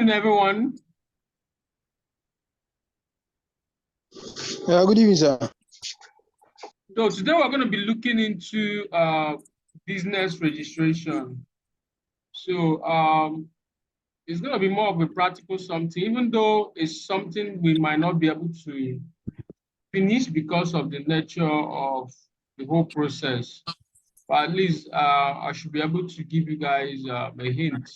evening, everyone. Good evening, sir. So today we're going to be looking into business registration. So it's going to be more of a practical something, even though it's something we might not be able to finish because of the nature of the whole process. But at least I should be able to give you guys a hint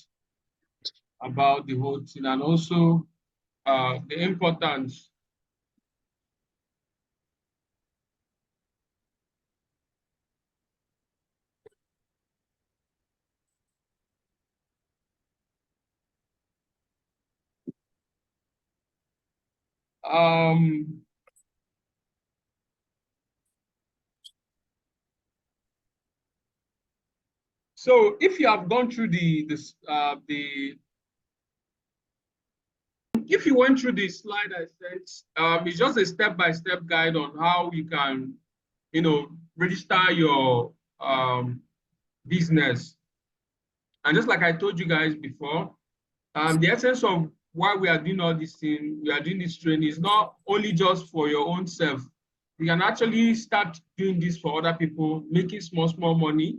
about the whole thing, and also the importance. So if you have gone through if you went through the slide I sent, it's just a step-by-step guide on how you can, register your business. And just like I told you guys before, the essence of why we are doing all this thing, we are doing this training is not only just for your own self. You can actually start doing this for other people, making small money,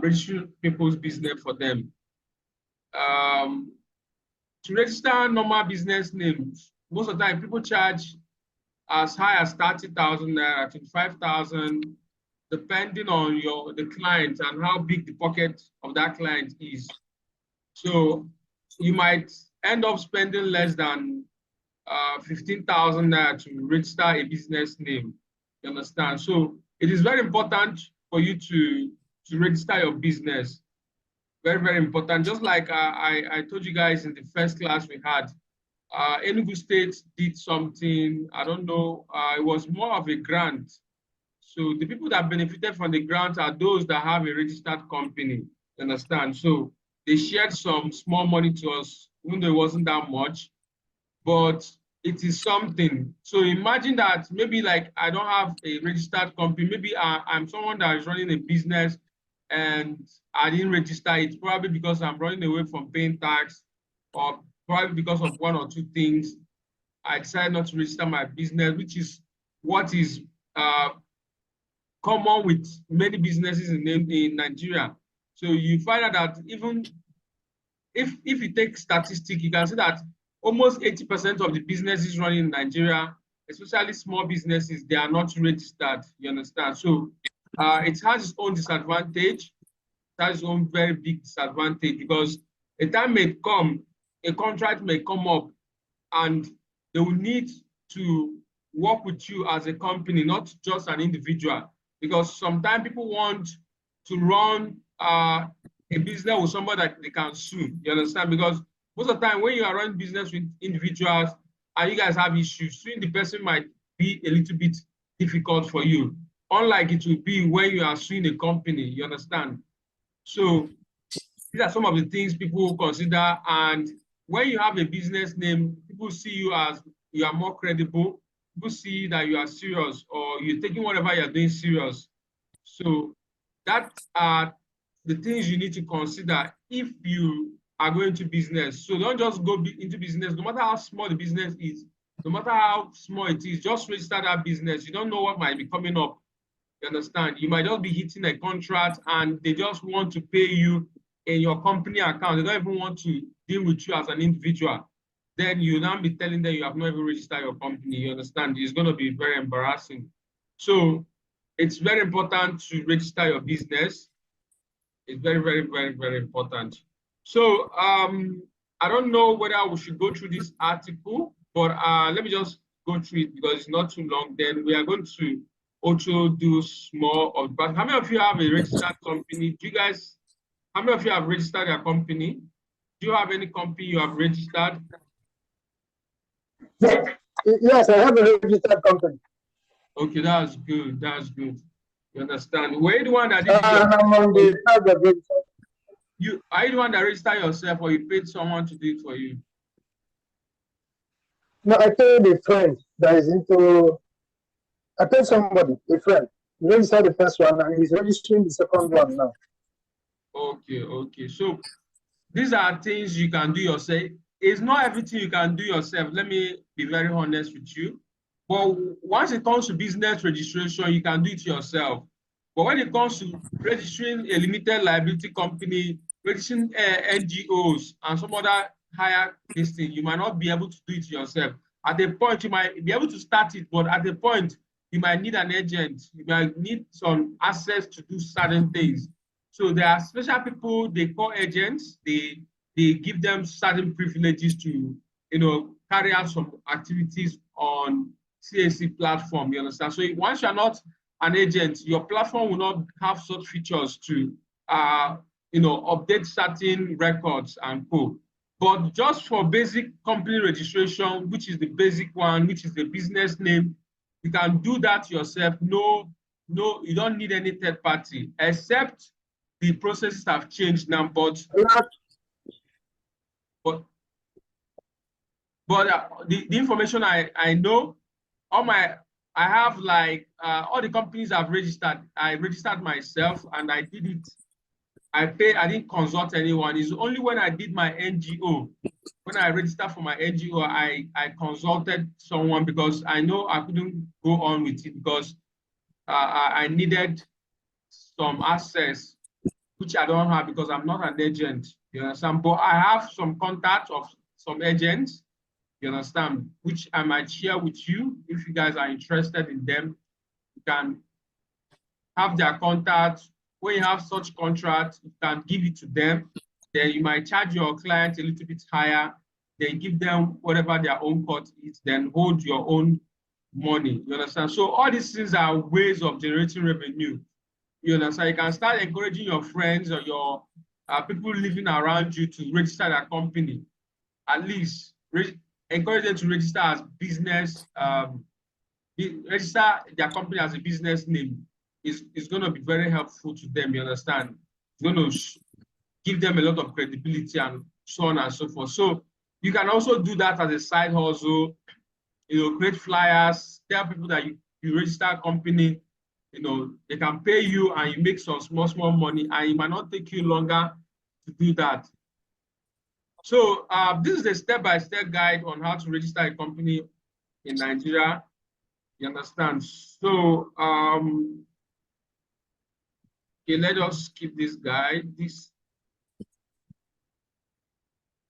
registering people's business for them. To register normal business names, most of the time people charge as high as 30,000 naira, 25,000, depending on the client and how big the pocket of that client is. So you might end up spending less than 15,000 naira to register a business name. You understand? So it is very important for you to register your business. Very important. Just like I told you guys in the first class we had, Enugu State did something, I don't know, it was more of a grant. So the people that benefited from the grant are those that have a registered company, you understand? So they shared some small money to us, even though it wasn't that much, but it is something. So imagine that maybe like I don't have a registered company, maybe I'm someone that is running a business and I didn't register it, probably because I'm running away from paying tax, or probably because of one or two things. I decided not to register my business, which is what is common with many businesses in Nigeria. So you find out that even if you take statistics, you can see that almost 80% of the businesses running in Nigeria, especially small businesses, they are not registered, you understand? So it has its own disadvantage. It has its own very big disadvantage, because a time may come, a contract may come up, and they will need to work with you as a company, not just an individual. Because sometimes people want to run a business with somebody that they can sue, you understand? Because most of the time when you are running business with individuals and you guys have issues, suing the person might be a little bit difficult for you, unlike it will be when you are suing a company, you understand? So these are some of the things people consider. And when you have a business name, people see you as you are more credible. People see that you are serious, or you're taking whatever you're doing serious. So that are the things you need to consider if you are going to business. So don't just go into business, no matter how small the business is, no matter how small it is, just register that business. You don't know what might be coming up. You understand? You might just be hitting a contract and they just want to pay you in your company account. They don't even want to deal with you as an individual. Then you now be telling them you have not even registered your company. You understand? It's going to be very embarrassing. So it's very important to register your business. It's very important. So I don't know whether we should go through this article, but let me just go through it because it's not too long. Then we are going to also do small of. But how many of you have a registered company? Do you guys? How many of you have registered your company? Do you have any company you have registered? Yes, I have a registered company. Okay, that's good. That's good. You understand? Were you the one that did I'm on the tab of registered. You are you the one that registered yourself, or you paid someone to do it for you? No, I paid a friend that is into. I paid somebody, a friend. He registered the first one and he's registering the second one now. Okay. So these are things you can do yourself. It's not everything you can do yourself. Let me be very honest with you. But once it comes to business registration, you can do it yourself. But when it comes to registering a limited liability company, registering NGOs, and some other higher this thing, you might not be able to do it yourself. At a point, you might be able to start it, but at a point, you might need an agent. You might need some access to do certain things. So there are special people they call agents. They give them certain privileges to carry out some activities on C.A.C platform. You understand? So once you're not an agent, your platform will not have such features to update certain records and co. But just for basic company registration, which is the basic one, which is the business name, you can do that yourself. No, you don't need any third party, except the processes have changed now. But the information I know, I have like all the companies I've registered. I registered myself and I did it. I didn't consult anyone. It's only when I did my NGO, when I registered for my NGO, I consulted someone because I know I couldn't go on with it because I needed some access, which I don't have because I'm not an agent. You understand? But I have some contacts of some agents, you understand, which I might share with you. If you guys are interested in them, you can have their contacts. When you have such contracts, you can give it to them. Then you might charge your client a little bit higher. Then give them whatever their own cut is, then hold your own money. You understand? So all these things are ways of generating revenue. You understand? You can start encouraging your friends or your people living around you to register their company. At least encourage them to register as business, register their company as a business name. Is going to be very helpful to them. You understand? It's going to give them a lot of credibility and so on and so forth. So you can also do that as a side hustle. Create flyers, tell people that you register a company. They can pay you and you make some small money, and it might not take you longer to do that. So this is a step-by-step guide on how to register a company in Nigeria. You understand? So okay, let us keep this guide.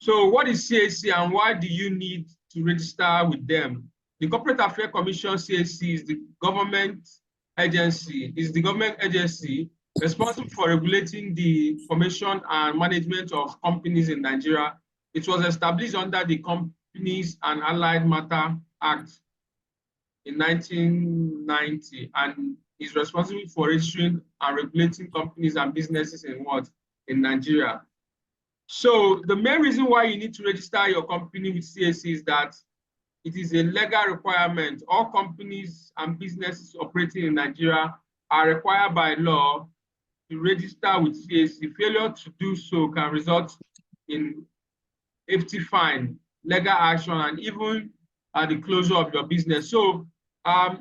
So what is C.A.C and why do you need to register with them? The Corporate Affairs Commission, C.A.C, is the government agency, responsible for regulating the formation and management of companies in Nigeria. It was established under the Companies and Allied Matter Act in 1990 and is responsible for registering and regulating companies and businesses in Nigeria. So the main reason why you need to register your company with C.A.C is that it is a legal requirement. All companies and businesses operating in Nigeria are required by law to register with C.A.C. Failure to do so can result in hefty fine, legal action, and even the closure of your business. So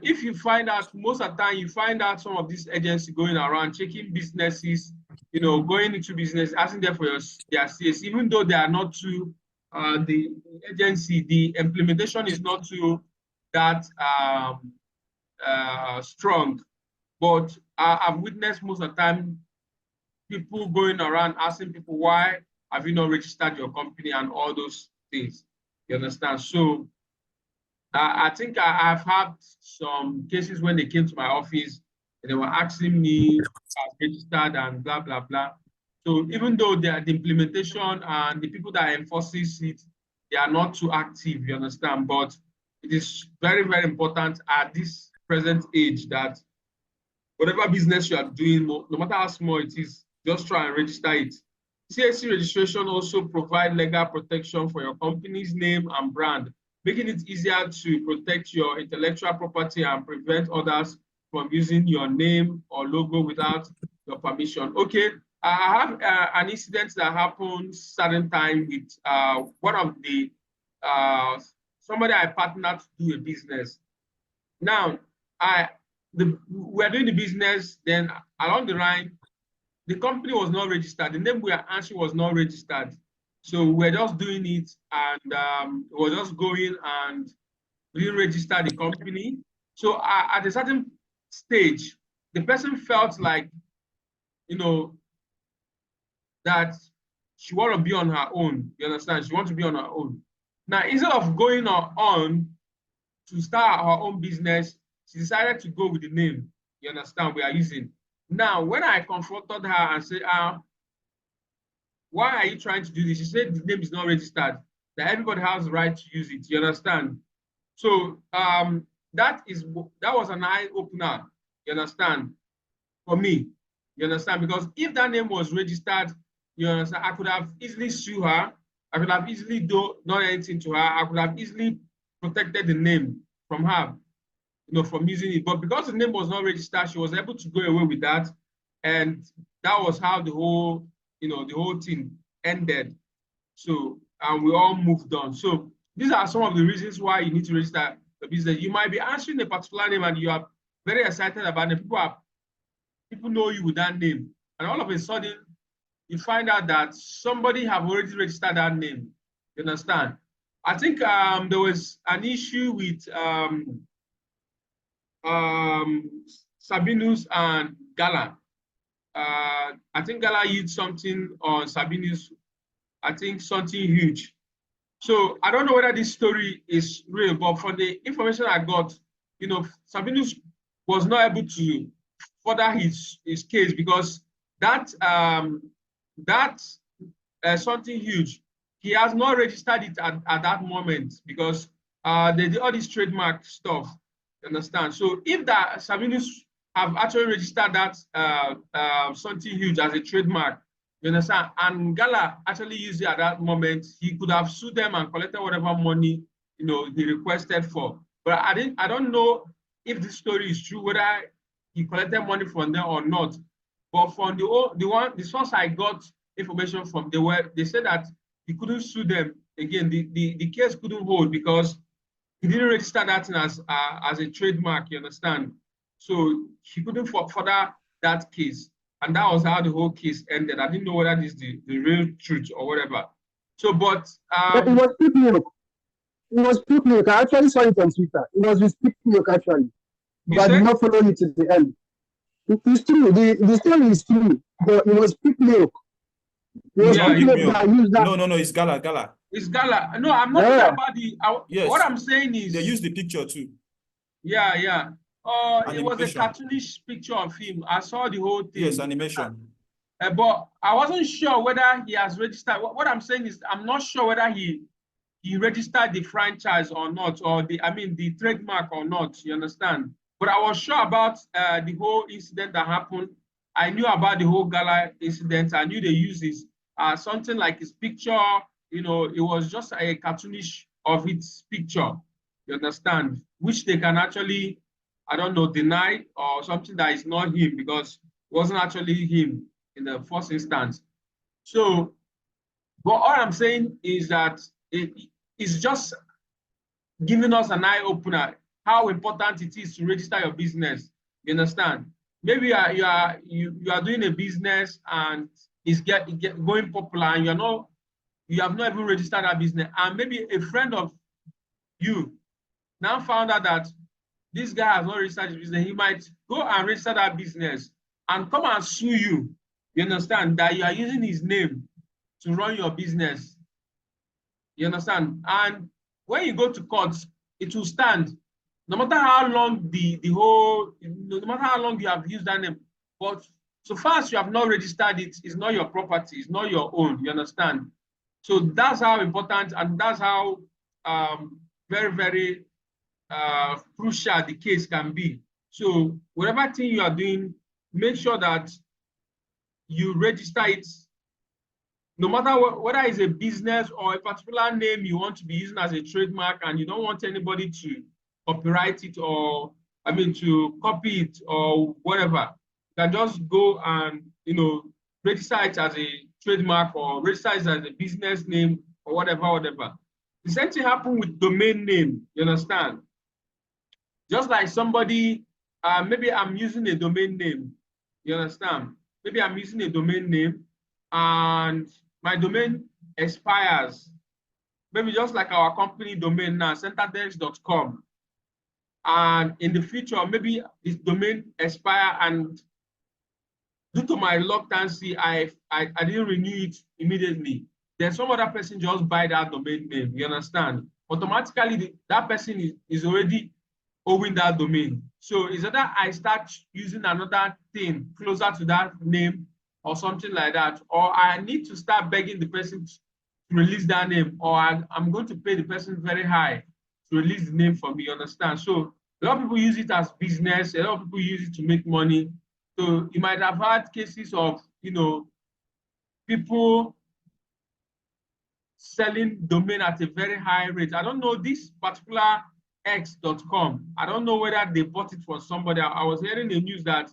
if you find out, most of the time you find out some of these agencies going around checking businesses, going into business, asking them for their C.A.C, even though they are not too, the agency, the implementation is not too that strong. But I've witnessed most of the time people going around asking people, why have you not registered your company and all those things? You understand? So I think I've had some cases when they came to my office and they were asking me I've registered and blah, blah, blah. So even though the implementation and the people that enforces it, they are not too active, you understand? But it is very, very important at this present age that whatever business you are doing, no matter how small it is, just try and register it. C.A.C registration also provide legal protection for your company's name and brand, making it easier to protect your intellectual property and prevent others from using your name or logo without your permission. Okay, I have an incident that happened certain time with one of the somebody I partnered to do a business. Now, we're doing the business, then along the line, the company was not registered. The name we are answering was not registered. So we're just doing it, and we're just going, and we didn't register the company. So at a certain stage, the person felt like, you know, that she want to be on her own. You understand? She wants to be on her own. Now, instead of going on to start her own business, she decided to go with the name, you understand, we are using. Now, when I confronted her and said, why are you trying to do this? She said the name is not registered, that everybody has the right to use it, you understand? So that was an eye opener, you understand, for me, you understand? Because if that name was registered, you understand, I could have easily sued her. I could have easily done anything to her. I could have easily protected the name from her, from using it. But because the name was not registered, she was able to go away with that. And that was how the whole, the whole thing ended. So, and we all moved on. So these are some of the reasons why you need to register the business. You might be answering a particular name and you are very excited about it. People know you with that name. And all of a sudden, you find out that somebody have already registered that name. You understand? I think there was an issue with Sabinus and Gala. I think Gala used something on Sabinus, I think something huge. So I don't know whether this story is real, but from the information I got, Sabinus was not able to further his case because that something huge, he has not registered it at that moment because they did all this trademark stuff. You understand? So if that Sabinus have actually registered that something huge as a trademark, you understand, and Gala actually used it at that moment, he could have sued them and collected whatever money he requested for. But I don't know if this story is true, whether he collected money from them or not. But from the source I got information from, they said that he couldn't sue them again. The case couldn't hold because he didn't register that thing as a trademark, you understand? So he couldn't further that case. And that was how the whole case ended. I didn't know whether this is the real truth or whatever. So, but It was Speak Milk. It was Speak Milk. I actually saw it on Twitter. It was with Speak Milk actually, but I did not follow it to the end. It's true. The story is true, but it was Speak Milk. It was Speak Milk that used that. No, it's Gala. It's Gala. No, I'm not talking about the. Yes. What I'm saying is they used the picture too. Yeah. It was a cartoonish picture of him. I saw the whole thing. Yes, animation. But I wasn't sure whether he has registered. What I'm saying is, I'm not sure whether he registered the franchise or not, or the trademark or not. You understand? But I was sure about the whole incident that happened. I knew about the whole Gala incident. I knew they used this something like his picture. It was just a cartoonish of its picture. You understand? Which they can actually, I don't know, deny or something that is not him because it wasn't actually him in the first instance. So, but all I'm saying is that it's just giving us an eye opener how important it is to register your business. You understand? Maybe you are doing a business and it's going popular and you have not even registered that business, and maybe a friend of you now found out that this guy has not registered his business. He might go and register that business and come and sue you. You understand that you are using his name to run your business. You understand? And when you go to court, it will stand. No matter how long no matter how long you have used that name, but so far as you have not registered it, it's not your property, it's not your own. You understand? So that's how important, and that's how very, very crucial the case can be. So whatever thing you are doing, make sure that you register it, no matter whether it's a business or a particular name you want to be using as a trademark and you don't want anybody to copyright it or, to copy it or whatever. You can just go and, register it as a trademark or register it as a business name or whatever. The same thing happened with domain name, you understand? Just like somebody, maybe I'm using a domain name, you understand? Maybe I'm using a domain name and my domain expires, maybe just like our company domain now, centerdesk.com, and in the future, maybe this domain expire, and due to my reluctancy, I didn't renew it immediately. Then some other person just buy that domain name, you understand? Automatically, that person is already owning that domain. So it's either I start using another thing closer to that name or something like that, or I need to start begging the person to release that name, or I'm going to pay the person very high to release the name for me, you understand? So a lot of people use it as business, a lot of people use it to make money. So you might have had cases of, people selling domain at a very high rate. I don't know this particular x.com. I don't know whether they bought it from somebody. I was hearing the news that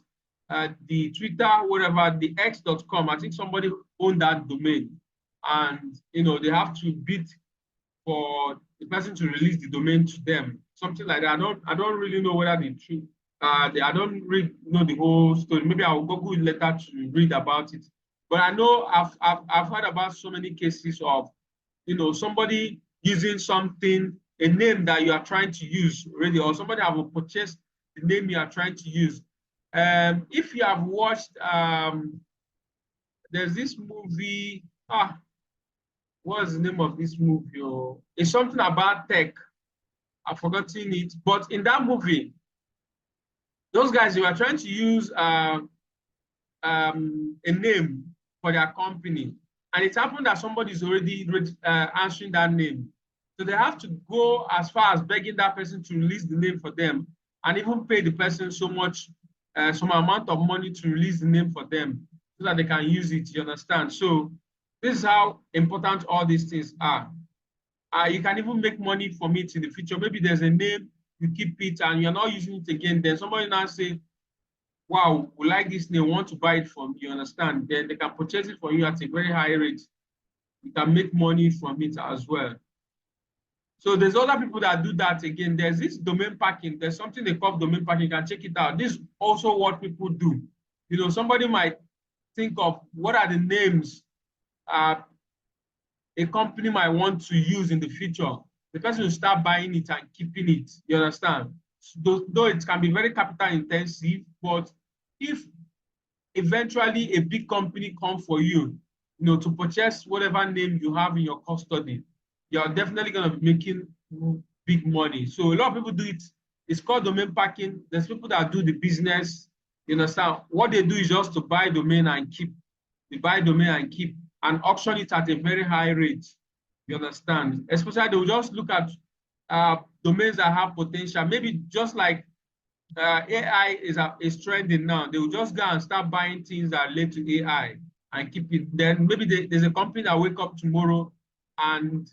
the Twitter, whatever, the x.com, I think somebody owned that domain. And, they have to bid for the person to release the domain to them, something like that. I don't really know whether the truth. I don't really know the whole story. Maybe I'll Google it later to read about it. But I know I've heard about so many cases of, somebody using something, a name that you are trying to use already, or somebody have purchased the name you are trying to use. If you have watched, there's this movie. What's the name of this movie? Oh, it's something about tech. I've forgotten it. But in that movie, those guys, they were trying to use a name for their company. And it happened that somebody is already answering that name. So they have to go as far as begging that person to release the name for them, and even pay the person so much, some amount of money to release the name for them so that they can use it. You understand? So this is how important all these things are. You can even make money from it in the future. Maybe there's a name, you keep it and you're not using it again. Then somebody now say, wow, we like this name, want to buy it from you, understand? Then they can purchase it for you at a very high rate. You can make money from it as well. So there's other people that do that again. There's this domain packing. There's something they call domain packing. You can check it out. This is also what people do. Somebody might think of what are the names a company might want to use in the future. The person will start buying it and keeping it. You understand? Though it can be very capital intensive, but if eventually a big company come for you, to purchase whatever name you have in your custody, you're definitely going to be making big money. So a lot of people do it. It's called domain packing. There's people that do the business. You understand? What they do is just to buy domain and keep. They buy domain and keep and auction it at a very high rate. You understand? Especially they will just look at domains that have potential. Maybe just like AI is trending now. They will just go and start buying things that relate to AI and keep it. Then maybe there's a company that wake up tomorrow and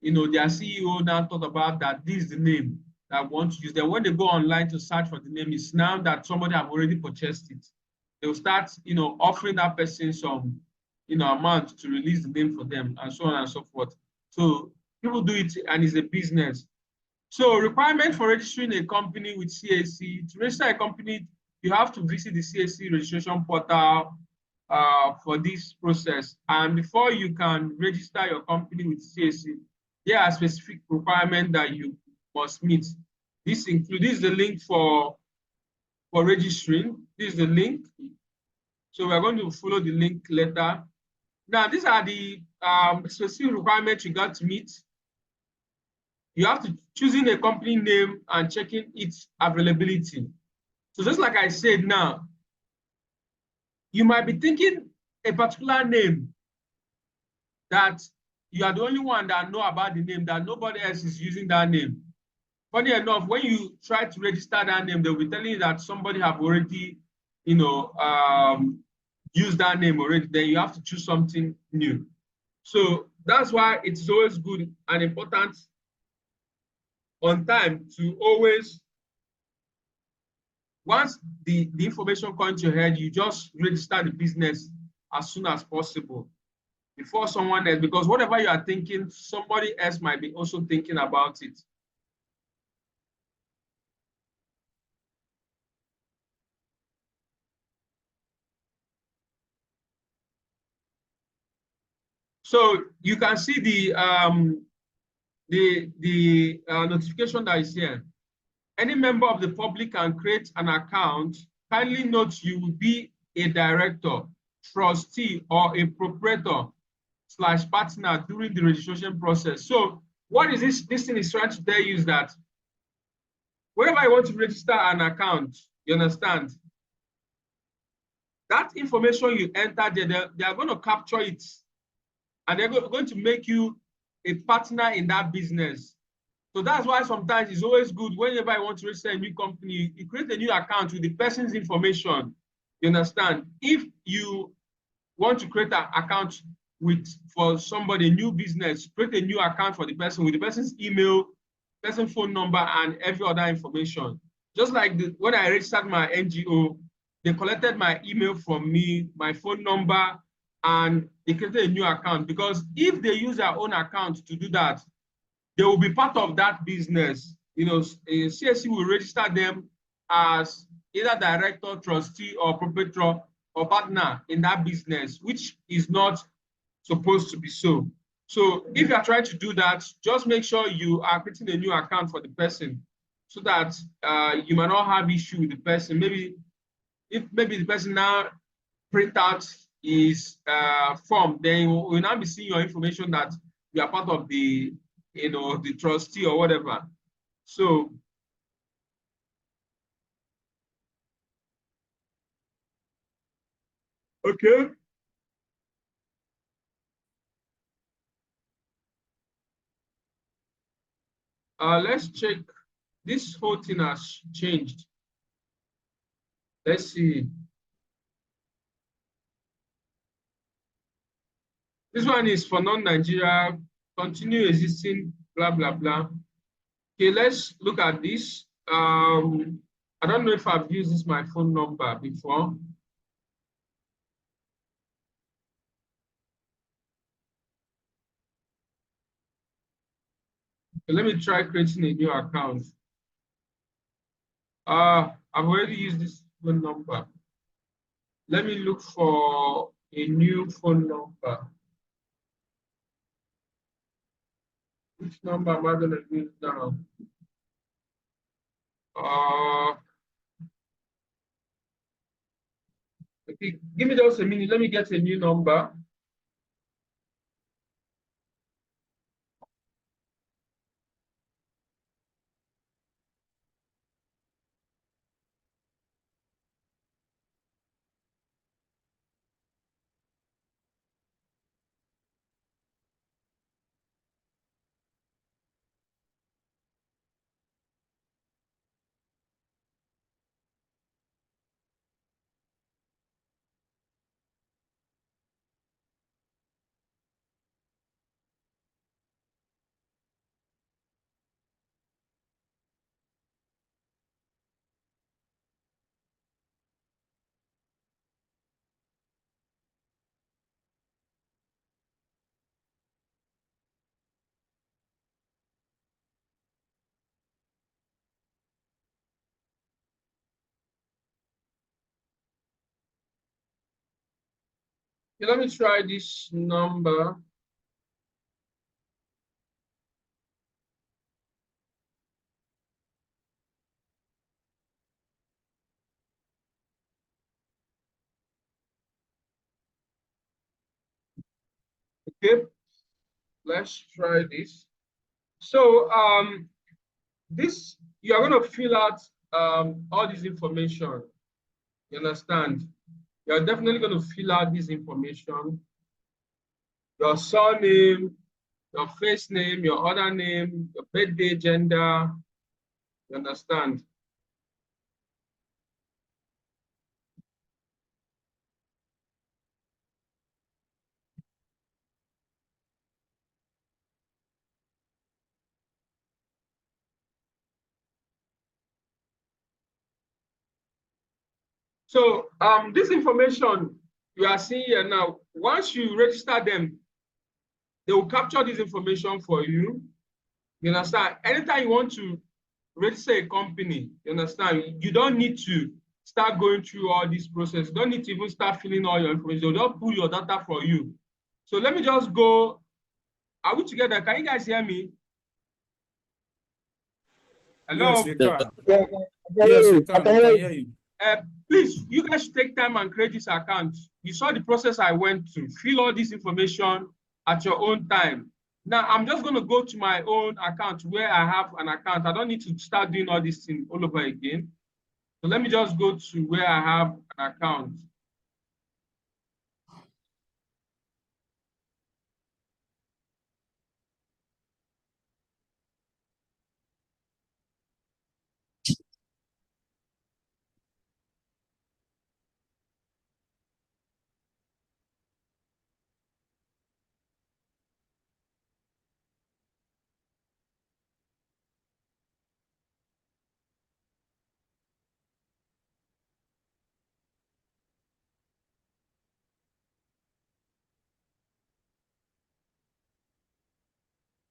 their CEO now thought about that this is the name that I want to use. Then when they go online to search for the name, it's now that somebody have already purchased it. They will start offering that person some amount to release the name for them and so on and so forth. So people do it and it's a business. So requirement for registering a company with C.A.C. To register a company, you have to visit the C.A.C. registration portal for this process. And before you can register your company with C.A.C., there are specific requirements that you must meet. This includes the link for registering. This is the link. So we're going to follow the link later. Now, these are the specific requirements you got to meet. You have to choosing a company name and checking its availability. So just like I said now, you might be thinking a particular name that you are the only one that know about the name, that nobody else is using that name. Funny enough, when you try to register that name, they'll be telling you that somebody have already, used that name already. Then you have to choose something new. So that's why it's always good and important on time to always, once the information comes to your head, you just register the business as soon as possible before someone else, because whatever you are thinking, somebody else might be also thinking about it. So you can see the notification that is here. Any member of the public can create an account. Kindly note you will be a director, trustee, or a proprietor / partner during the registration process. So what is this thing is trying to tell you is that whenever you want to register an account, you understand, that information you enter there, they are going to capture it, and they're going to make you a partner in that business. So that's why sometimes it's always good whenever you want to register a new company, you create a new account with the person's information. You understand? If you want to create an account for somebody, a new business, create a new account for the person with the person's email, person's phone number, and every other information. Just like when I registered my NGO, they collected my email from me, my phone number, and they created a new account. Because if they use their own account to do that, they will be part of that business. You know, C.A.C will register them as either director, trustee, or proprietor or partner in that business, which is not supposed to be so. So if you are trying to do that, just make sure you are creating a new account for the person so that you might not have issue with the person. Maybe if the person now print out his form, then you will now be seeing your information that you are part of the, you know, the trustee or whatever. So okay. Let's check. This whole thing has changed. Let's see. This one is for non-Nigeria, continue existing, blah, blah, blah. Okay, let's look at this. I don't know if I've used this my phone number before. Okay, let me try creating a new account. I've already used this phone number. Let me look for a new phone number. Which number am I going to use now? Okay, give me just a minute. Let me get a new number. Okay, let me try this number. Okay, let's try this. So this, you are going to fill out all this information. You understand? You are definitely going to fill out this information. Your surname, your first name, your other name, your birthday, gender. You understand? So this information you are seeing here now, once you register them, they will capture this information for you. You understand? Anytime you want to register a company, you understand? You don't need to start going through all this process. You don't need to even start filling all your information. They'll just pull your data for you. So let me just go. Are we together? Can you guys hear me? Hello? Yes, we can. Yeah, Yes, we I can. can We hear can you. hear you. Please, you guys should take time and create this account. You saw the process I went through. Fill all this information at your own time. Now, I'm just going to go to my own account where I have an account. I don't need to start doing all this thing all over again. So let me just go to where I have an account.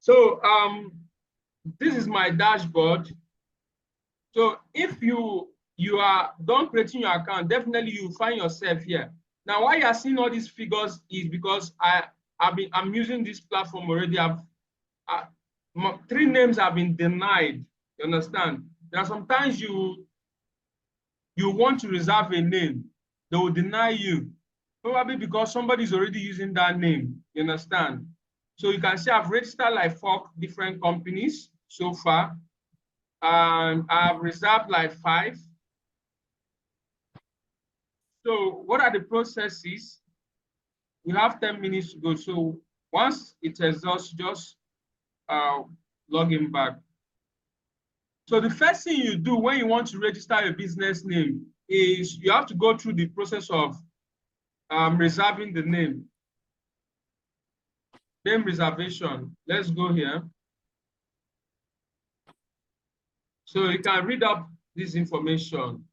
So this is my dashboard. So if you are done creating your account, definitely you find yourself here. Now, why you are seeing all these figures is because I'm using this platform already. Three names have been denied. You understand? There are sometimes you want to reserve a name, they will deny you, probably because somebody is already using that name. You understand? So you can see I've registered like 4 different companies so far. I've reserved like 5. So what are the processes? We have 10 minutes to go. So once it exhausts, just log in back. So the first thing you do when you want to register a business name is you have to go through the process of reserving the name. Name reservation. Let's go here. So you can read up this information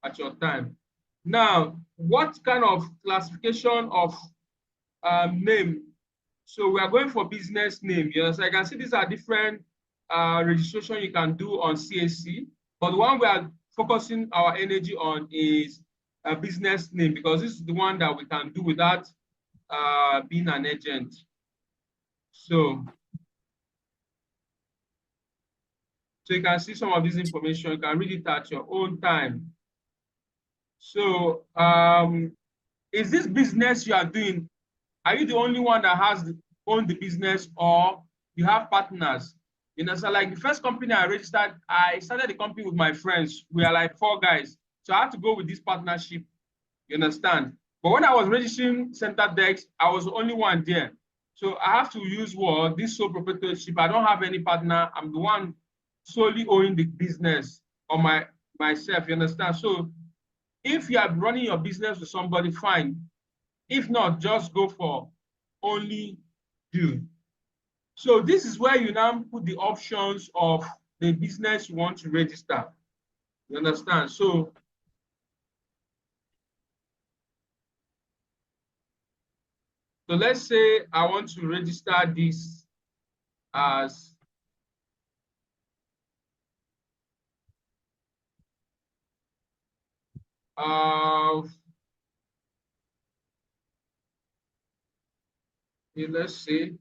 at your time. Now, what kind of classification of name? So we are going for business name. Yes, I can see these are different registration you can do on C.A.C. But the one we are focusing our energy on is a business name, because this is the one that we can do without being an agent. So you can see some of this information. You can read it at your own time. So is this business you are doing, are you the only one that has owned the business, or you have partners? You know, so like the first company I registered, I started the company with my friends. We are like 4 guys. So I had to go with this partnership. You understand? But when I was registering Center Dex, I was the only one there. So I have to use what? This sole proprietorship. I don't have any partner. I'm the one solely owning the business on myself. You understand? So if you are running your business with somebody, fine. If not, just go for only you. So this is where you now put the options of the business you want to register. You understand? So let's say I want to register this as let's say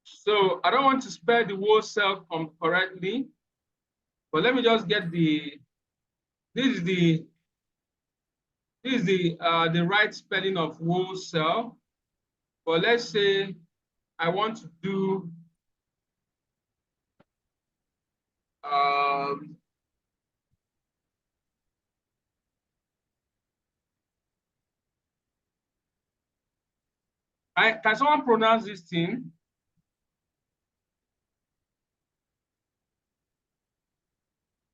so I don't want to spell the whole cell correctly, but let me just get this is the right spelling of wholesale. But let's say I want to do can someone pronounce this thing?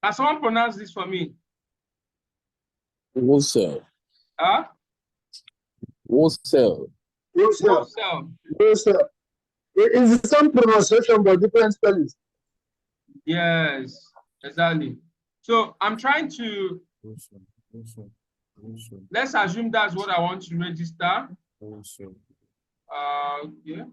Can someone pronounce this for me? Wholesale. Huh? Wholesale. Wholesale. Wholesale. Wholesale. It's the same pronunciation but different spellings. Yes, exactly. So I'm trying to, let's assume that's what I want to register. Yeah.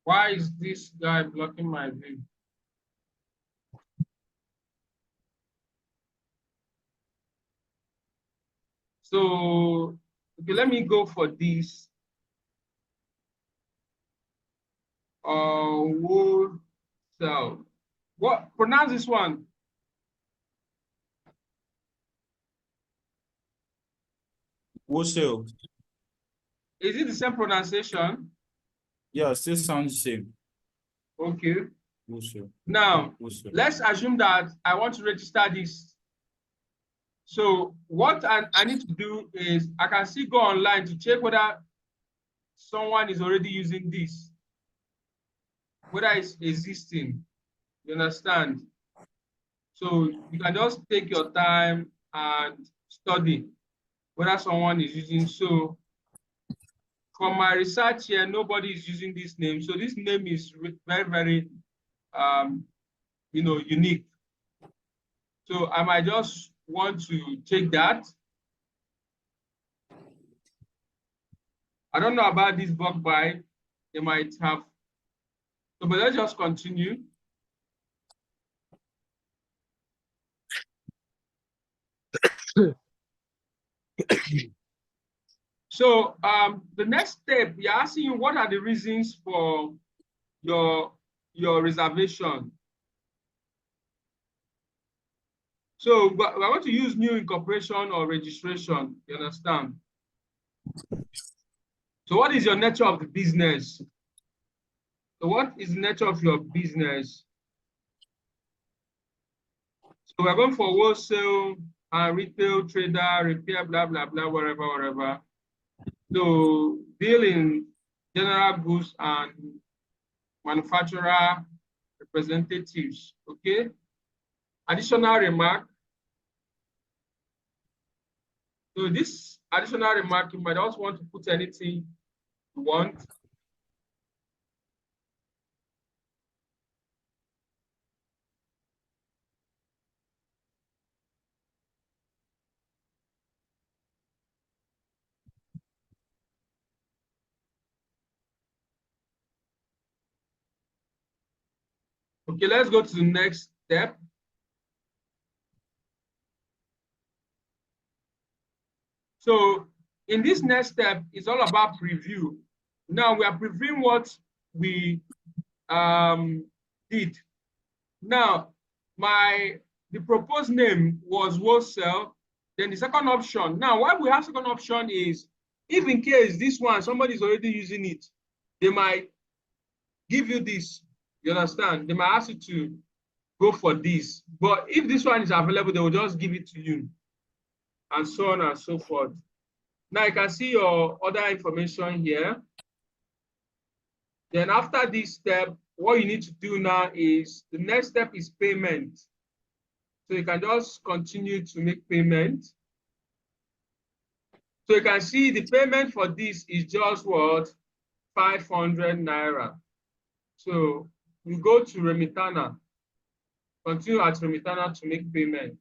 Why is this guy blocking my view? So, okay, let me go for this. Wool cell. What? Pronounce this one. Wholesale. Is it the same pronunciation? Yeah, still sounds the same. Okay. Wholesale. Now, Wholesale. let's assume that I want to register this. So what I need to do is I can still go online to check whether someone is already using this, whether it's existing. You understand? So you can just take your time and study whether someone is using. So from my research here, nobody is using this name. So this name is very, very, unique. So I might just want to take that. I don't know about this bug buy. They might have. So, but let's just continue. So the next step, we are asking you what are the reasons for your reservation. So we are going to use new incorporation or registration. You understand? So what is your nature of the business? So what is the nature of your business? So we're going for wholesale and retail trader, repair, blah, blah, blah, whatever, whatever. So deal in general goods and manufacturer representatives, okay? Additional remark. So this additional remark, you might also want to put anything you want. Okay, let's go to the next step. So in this next step, it's all about preview. Now we are previewing what we did. Now, the proposed name was wholesale. Then the second option. Now, why we have second option is if in case this one somebody is already using it, they might give you this. You understand? They might ask you to go for this. But if this one is available, they will just give it to you, and so on and so forth. Now you can see your other information here. Then after this step, what you need to do now is the next step is payment. So you can just continue to make payment. So you can see the payment for this is just what? 500 naira. So you go to Remitana, continue at Remitana to make payment.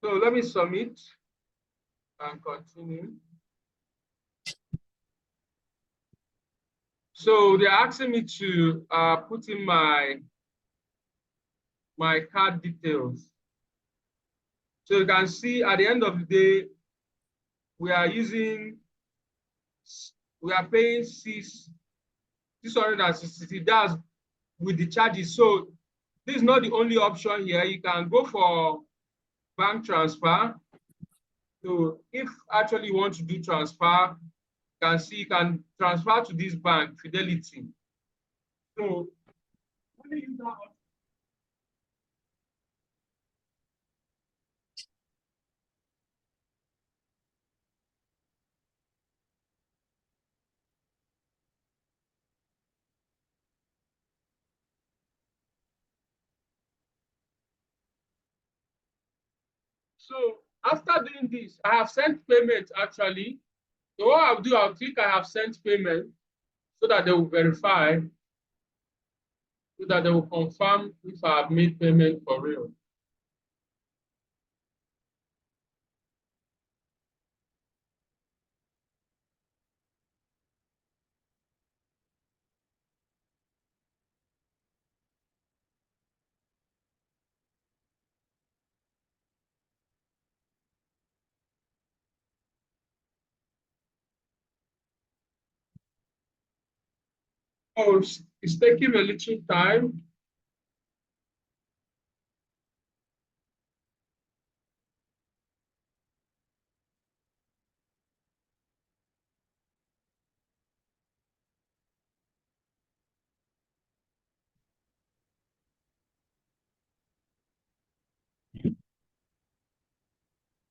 So let me submit and continue. So they're asking me to put in my card details. So you can see at the end of the day, we are paying 660. That's with the charges. So this is not the only option here. You can go for bank transfer. So if actually you want to do transfer, you can see, you can transfer to this bank, Fidelity. So when you use that, so after doing this, I have sent payment actually. So what I'll do, I'll click I have sent payment so that they will verify, so that they will confirm if I have made payment for real. Oh, it's taking a little time.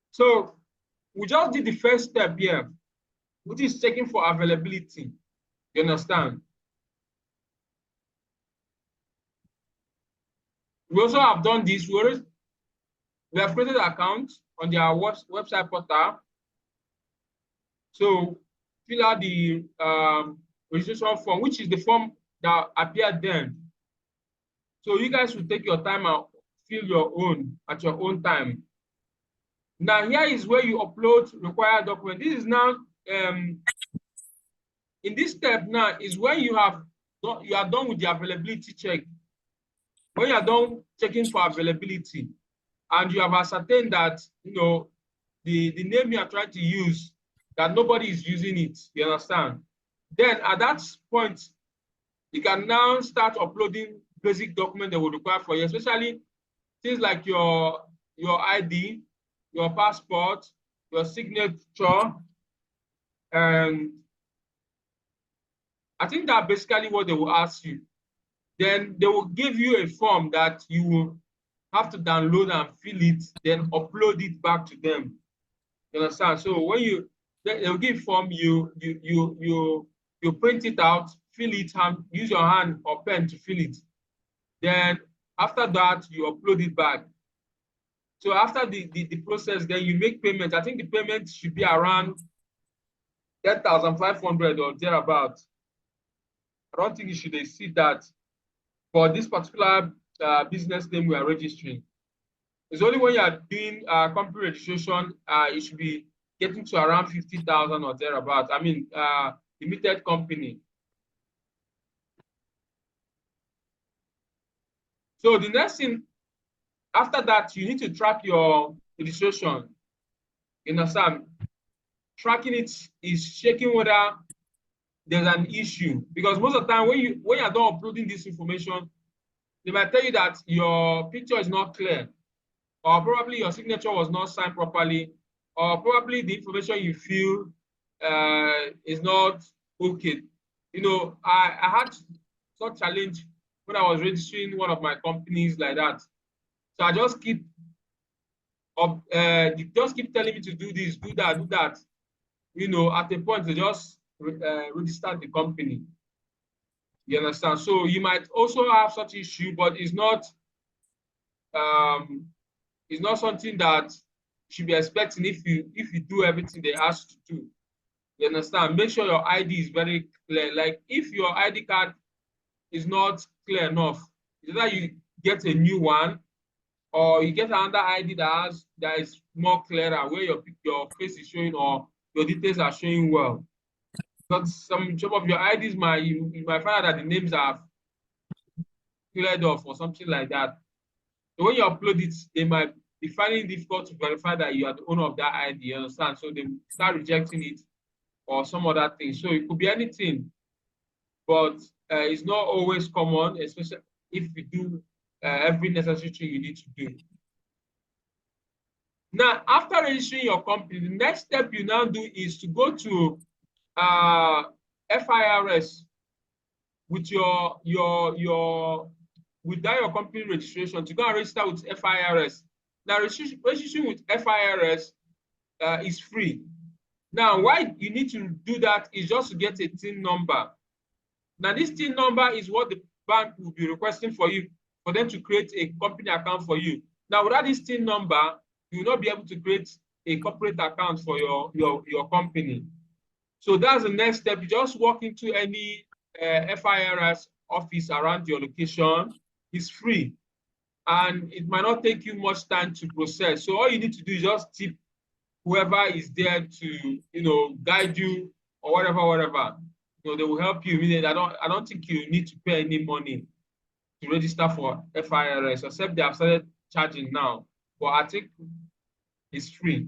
So we just did the first step here, which is checking for availability. You understand? We also have done this. We have created an account on their website portal. So fill out the registration form, which is the form that appeared then. So you guys will take your time and fill your own at your own time. Now here is where you upload required document. This is now in this step now is when you are done with the availability check. When you are done checking for availability, and you have ascertained that the name you are trying to use, that nobody is using it, you understand? Then at that point, you can now start uploading basic documents they will require for you, especially things like your ID, your passport, your signature, and I think that's basically what they will ask you. Then they will give you a form that you will have to download and fill it, then upload it back to them. You understand? So when they'll give form, you print it out, fill it, and use your hand or pen to fill it. Then after that, you upload it back. So after the process, then you make payment. I think the payment should be around 10,500 or thereabout. I don't think you should exceed that for this particular business name we are registering. It's only when you are doing company registration, you should be getting to around 50,000 or thereabout. I mean, limited company. So the next thing after that, you need to track your registration. You understand? Tracking it is checking whether there's an issue, because most of the time when you are done uploading this information, they might tell you that your picture is not clear, or probably your signature was not signed properly, or probably the information you fill is not okay. I had such challenge when I was registering one of my companies like that. So I just keep telling me to do this, do that, do that. At a point they just register the company. You understand? So you might also have such issue, but it's not something that you should be expecting if you do everything they ask you to do. You understand? Make sure your ID is very clear. Like if your ID card is not clear enough, either you get a new one or you get another ID that is more clearer, where your face is showing or your details are showing well. But some of your IDs you might find out that the names are cleared off or something like that. So when you upload it, they might be finding it difficult to verify that you are the owner of that ID, you understand? So they start rejecting it or some other thing. So it could be anything, but it's not always common, especially if you do every necessary thing you need to do. Now, after registering your company, the next step you now do is to go to FIRS with without your company registration to go and register with FIRS. Now, registering with FIRS is free. Now, why you need to do that is just to get a TIN number. Now, this TIN number is what the bank will be requesting for you, for them to create a company account for you. Now, without this TIN number, you will not be able to create a corporate account for your company. So that's the next step. You just walk into any FIRS office around your location. It's free, and it might not take you much time to process. So all you need to do is just tip whoever is there to, guide you or whatever. They will help you. I don't think you need to pay any money to register for FIRS, except they have started charging now. But I think it's free.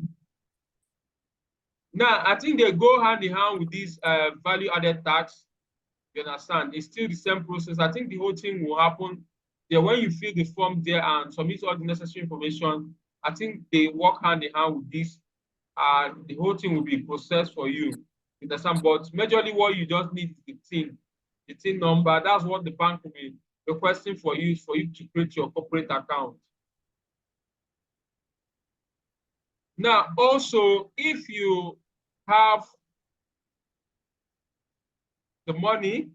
Now, I think they go hand in hand with this value-added tax. You understand? It's still the same process. I think the whole thing will happen there when you fill the form there and submit all the necessary information. I think they work hand in hand with this, and the whole thing will be processed for you. You understand? But majorly, what you just need is the TIN number. That's what the bank will be requesting for you to create your corporate account. Now, also, if you have the money,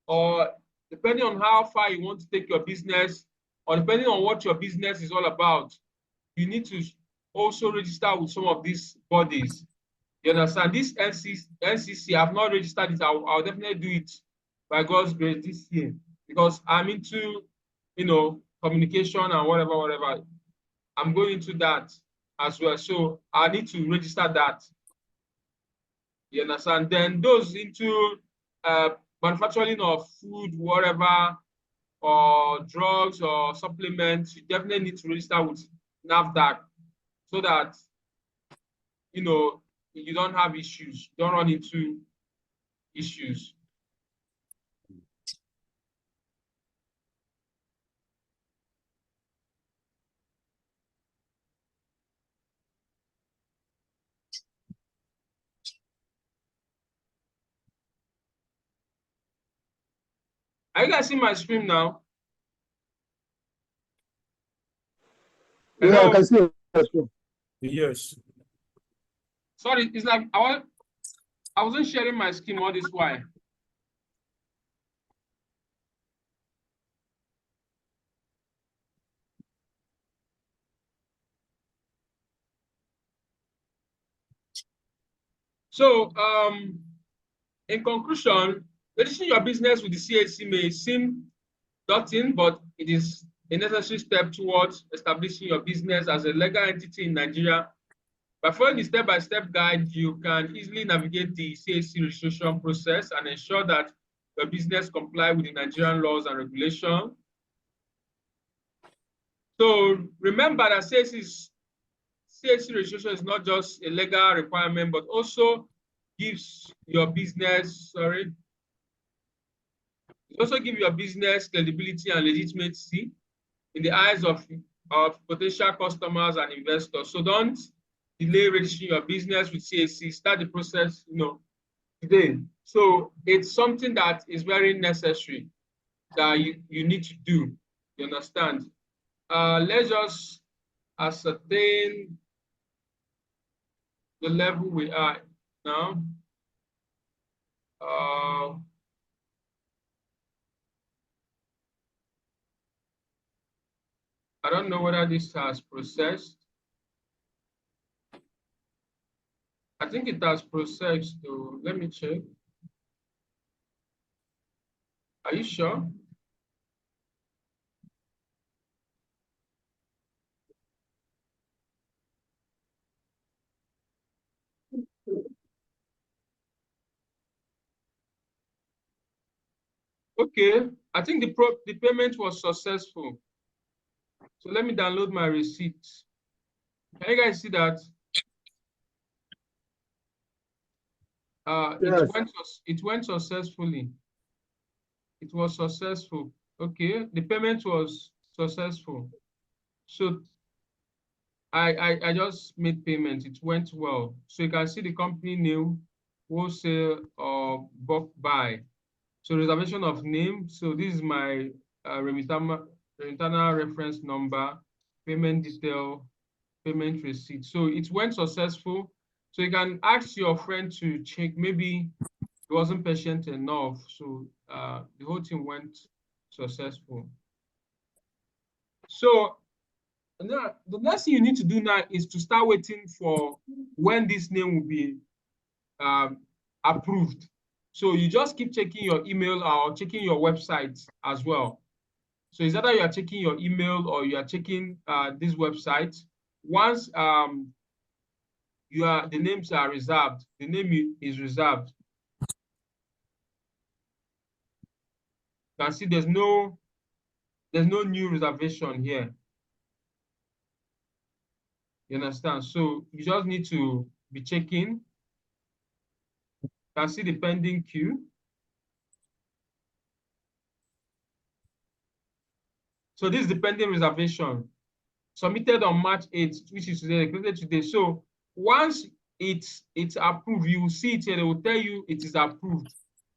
or depending on how far you want to take your business, or depending on what your business is all about, you need to also register with some of these bodies. You understand? This NCC, I've not registered it. I'll definitely do it by God's grace this year, because I'm into, communication and whatever. I'm going into that as well. So I need to register that. You understand? Then those into manufacturing of food, whatever, or drugs or supplements, you definitely need to register with NAFDAC so that, you don't have issues, don't run into issues. Are you guys seeing my screen now? Yeah, Hello? I can see it. Yes. Sorry, it's like I wasn't sharing my screen all this while. So, in conclusion, registering your business with the C.A.C may seem daunting, but it is a necessary step towards establishing your business as a legal entity in Nigeria. By following the step-by-step guide, you can easily navigate the C.A.C registration process and ensure that your business complies with the Nigerian laws and regulations. So remember that C.A.C registration is not just a legal requirement, but also gives your business, it also gives your business credibility and legitimacy in the eyes of potential customers and investors. So don't delay registering your business with C.A.C. Start the process, today. So it's something that is very necessary that you need to do. You understand? Let's just ascertain the level we are now. I don't know whether this has processed. I think it has processed, so let me check. Are you sure? Okay, I think the payment was successful. So let me download my receipt. Can you guys see that? Yes. It went successfully. It was successful. Okay, the payment was successful. So I just made payment. It went well. So you can see the company name wholesale or bulk buy. So reservation of name. So this is my remittance reference number, payment detail, payment receipt. So it went successful. So you can ask your friend to check. Maybe he wasn't patient enough. So the whole thing went successful. So now the next thing you need to do now is to start waiting for when this name will be approved. So you just keep checking your email or checking your website as well. So it's either you are checking your email or you are checking this website. Once the names are reserved, the name is reserved. You can see there's no new reservation here. You understand? So you just need to be checking. You can see the pending queue. So this is the pending reservation submitted on March 8th, which is today, created today. So once it's approved, you will see it here. They will tell you it is approved.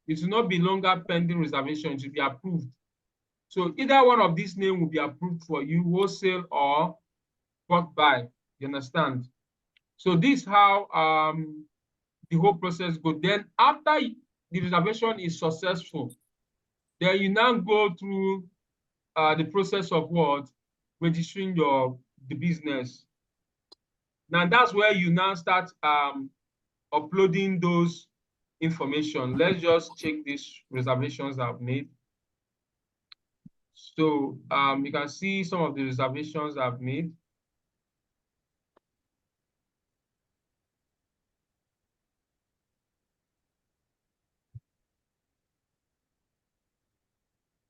It will not be longer pending reservation. It will be approved. So either one of these names will be approved for you, wholesale or bulk buy. You understand? So this is how the whole process goes. Then after the reservation is successful, then you now go through the process of what? Registering the business. Now that's where you now start uploading those information. Let's just check these reservations I've made. So you can see some of the reservations I've made.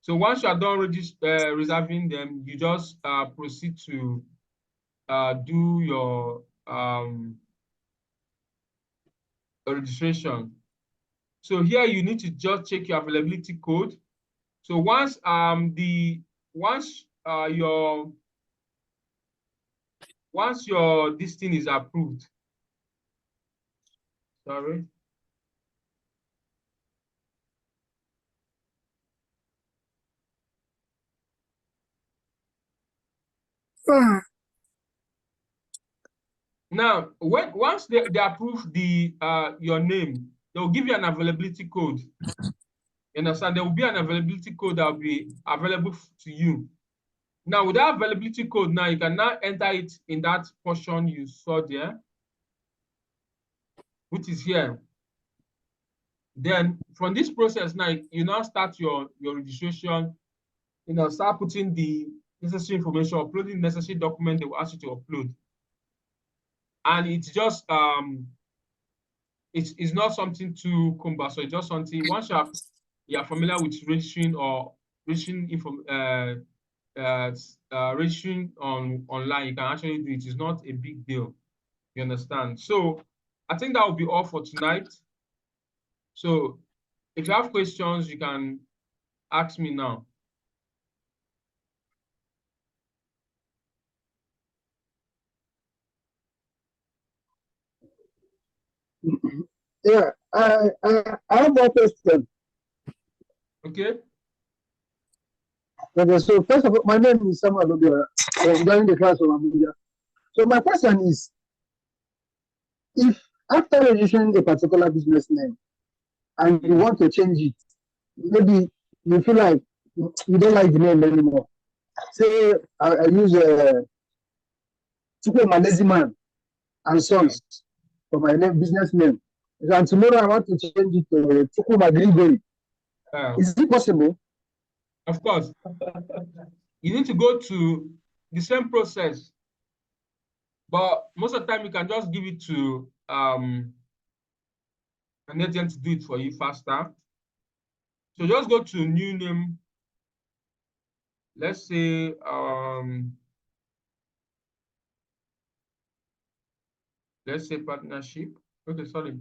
So once you are done reserving them, you just proceed to do your registration. So here you need to just check your availability code. So once your this thing is approved, sorry. Now, once they approve your name, they'll give you an availability code. You understand? There will be an availability code that will be available to you. Now, with that availability code, now you can now enter it in that portion you saw there, which is here. Then from this process now, you now start your registration. You know, start putting the necessary information, uploading necessary document they will ask you to upload. And it's just it's not something too cumbersome. It's just something once you are familiar with registering or registering registering online, you can actually do it. It's not a big deal. You understand? So I think that will be all for tonight. So if you have questions, you can ask me now. Yeah, I have one question. Okay. Okay, so first of all, my name is Samuel Obia. I'm joining the class from Abuja. So my question is, if after registering a particular business name and you want to change it, maybe you feel like you don't like the name anymore. Say I use Chukwuma Lazy Man and Sons for my name, business name. And tomorrow I want to change it to Chukwuma Grigori. Is it possible? Of course. You need to go to the same process, but most of the time you can just give it to an agent to do it for you faster. So just go to new name. Let's say partnership. Okay, sorry.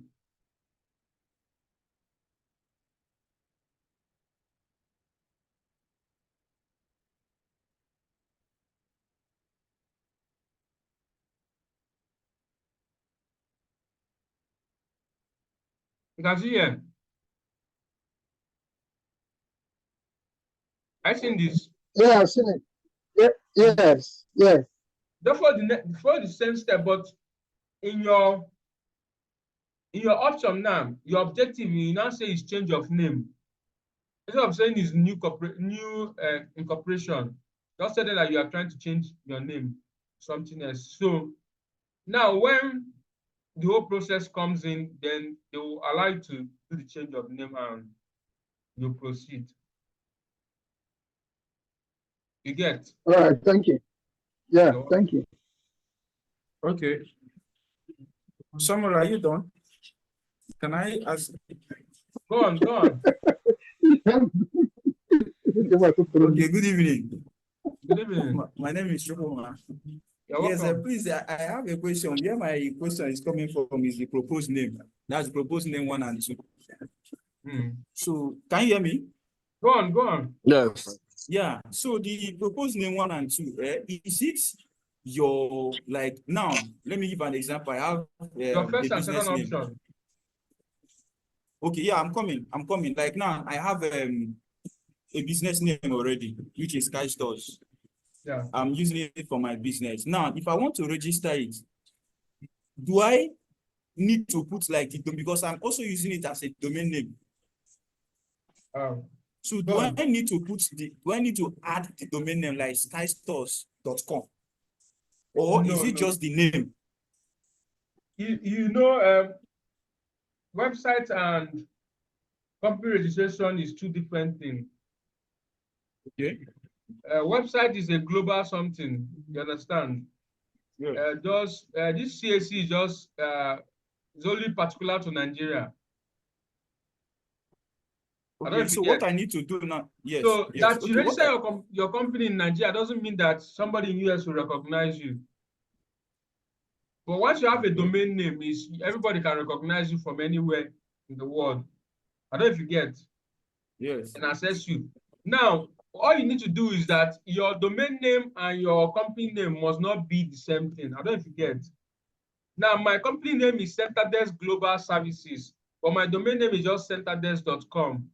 You can see here. I seen this. Yeah, I've seen it. Yeah, yes, yes. Follow the same step, but in your option now, your objective you now say is change of name. Instead of saying is new incorporation, just say that you are trying to change your name, something else. So now when the whole process comes in, then they will allow you to do the change of name and you proceed. You get? All right, thank you. Yeah, thank you. Okay. Samuel, are you done? Can I ask? Go on, go on. Okay, good evening. Good evening. My name is Chukuma. You're Yes, welcome. please, I have a question. Where my question is coming from is the proposed name. That's the proposed name 1 and 2. So, can you hear me? Go on, go on. Yes. Yeah, so the proposed name 1 and 2, is it your, like, now, let me give an example. I have Your a first and business second name. option. Okay, yeah, I'm coming. Like now, I have a business name already, which is Cash Stores. Yeah. I'm using it for my business. Now, if I want to register it, do I need to put like the domain, because I'm also using it as a domain name? So do I need to add the domain name like skystores.com? Or No, is it just the name? You know, website and company registration is two different things. Okay. Website is a global something. You understand? Yeah. This C.A.C is just is only particular to Nigeria. Okay, so what I need to do now? Yes. So Yes. that you Okay, register your company in Nigeria doesn't mean that somebody in US will recognize you. But once you have a domain name, is everybody can recognize you from anywhere in the world. I don't know if you get. Yes. And access you. Now, all you need to do is that your domain name and your company name must not be the same thing. I don't know if you get. Now, my company name is Centerdesk Global Services, but my domain name is just centerdesk.com.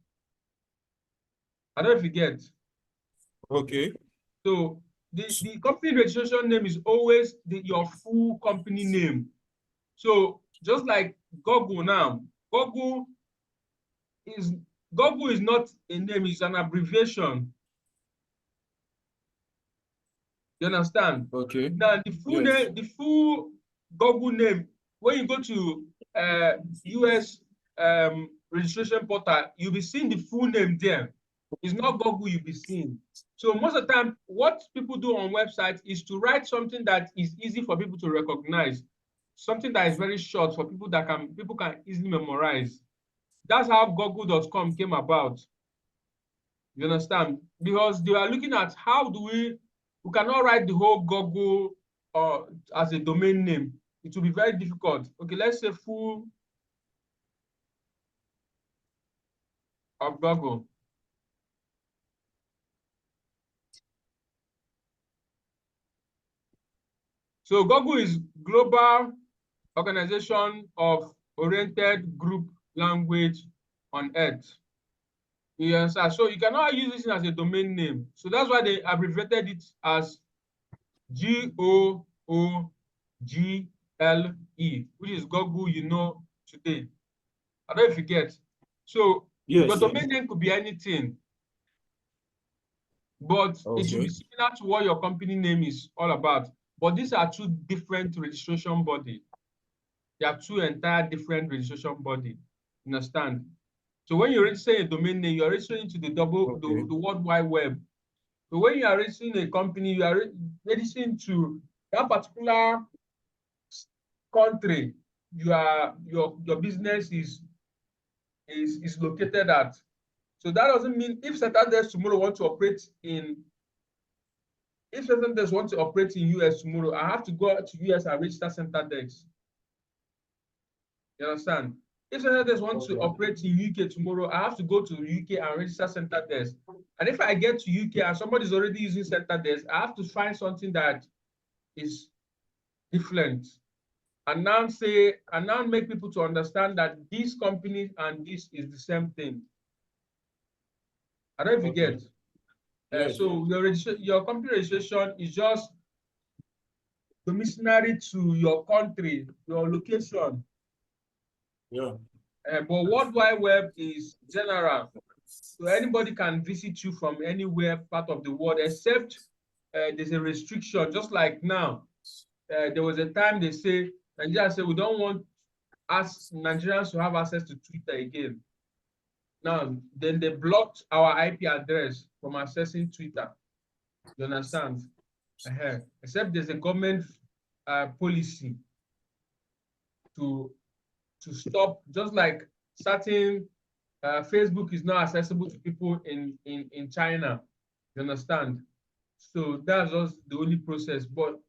I don't know if you get. Okay. So the company registration name is always your full company name. So just like Google now, Google is not a name, it's an abbreviation. You understand? Okay. Now the full Yes. name, the full Google name, when you go to US registration portal, you'll be seeing the full name there. It's not Google you'll be seeing. So most of the time, what people do on websites is to write something that is easy for people to recognize, something that is very short for people can easily memorize. That's how Google.com came about. You understand? Because they are looking at how do we cannot write the whole Google as a domain name. It will be very difficult. Okay, let's say full of Google. So Google is global organization of oriented group language on earth. You understand? So you cannot use this as a domain name. So that's why they abbreviated it as GOOGLE, which is Google you know today. I don't know if you get. So your Yes. domain name could be anything, but it should be Okay. similar to what your company name is all about. But these are two different registration body. They are two entire different registration body. Understand? So when you register a domain name, you're registering to the World Wide Web. So when you are registering a company, you are registering to that particular country your business is located at. So that doesn't mean if Santander tomorrow want to operate in US tomorrow, I have to go to US and register Centerdesk. You understand? If Centerdesk want to operate in UK tomorrow, I have to go to UK and register Centerdesk. And if I get to UK and somebody's already using Centerdesk, I have to find something that is different and now make people to understand that these companies and this is the same thing. I don't know if you get. Yes. So your company registration is just domiciliary to your country, your location. Yeah. But World Wide Web is general. So anybody can visit you from anywhere part of the world, except there's a restriction. Just like now, there was a time they say, Nigeria said, we don't want us Nigerians to have access to Twitter again. Now, then they blocked our IP address from accessing Twitter. You understand? Except there's a government policy to stop, just like certain Facebook is not accessible to people in China. You understand? So that's just the only process. But